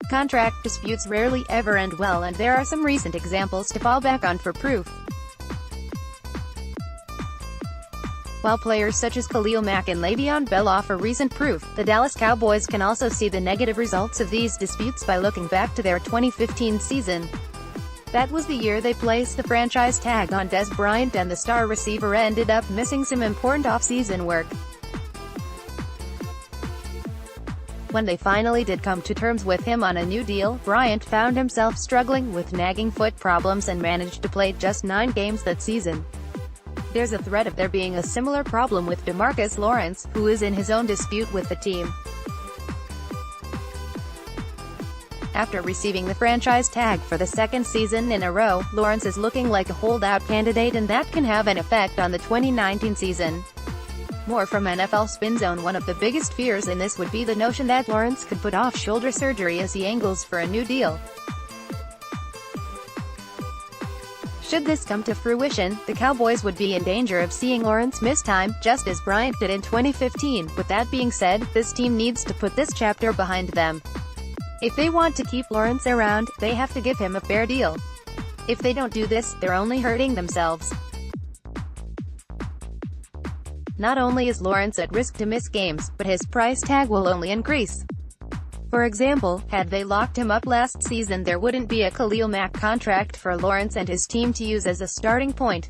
Contract disputes rarely ever end well, and there are some recent examples to fall back on for proof. While players such as Khalil, Mack and Le'Veon Bell offer recent proof, the Dallas Cowboys can also see the negative results of these disputes by looking back to their 2015 season. That was the year they placed the franchise tag on Dez Bryant, and the star receiver ended up missing some important offseason work. When they finally did come to terms with him on a new deal, Bryant found himself struggling with nagging foot problems and managed to play just 9 games that season. There's a threat of there being a similar problem with DeMarcus Lawrence, who is in his own dispute with the team. After receiving the franchise tag for the second season in a row, Lawrence is looking like a holdout candidate, and that can have an effect on the 2019 season. More from NFL Spin Zone. One of the biggest fears in this would be the notion that Lawrence could put off shoulder surgery as he angles for a new deal. Should this come to fruition, the Cowboys would be in danger of seeing Lawrence miss time, just as Bryant did in 2015. With that being said, this team needs to put this chapter behind them. If they want to keep Lawrence around, they have to give him a fair deal. If they don't do this, they're only hurting themselves. Not only is Lawrence at risk to miss games, but his price tag will only increase. For example, had they locked him up last season, there wouldn't be a Khalil Mack contract for Lawrence and his team to use as a starting point.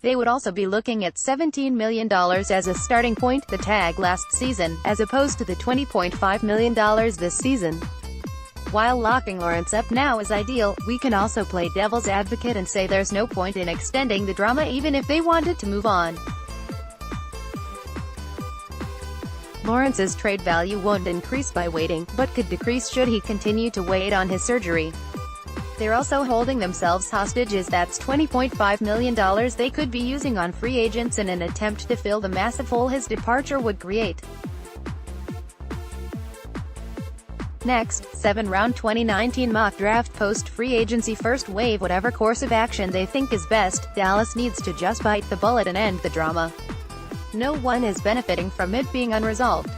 They would also be looking at $17 million as a starting point, the tag last season, as opposed to the $20.5 million this season. While locking Lawrence up now is ideal, we can also play devil's advocate and say there's no point in extending the drama even if they wanted to move on. Lawrence's trade value won't increase by waiting, but could decrease should he continue to wait on his surgery. They're also holding themselves hostage, as that's $20.5 million they could be using on free agents in an attempt to fill the massive hole his departure would create. Next, 7-round 2019 mock draft post-free agency first wave. Whatever course of action they think is best, Dallas needs to just bite the bullet and end the drama. No one is benefiting from it being unresolved.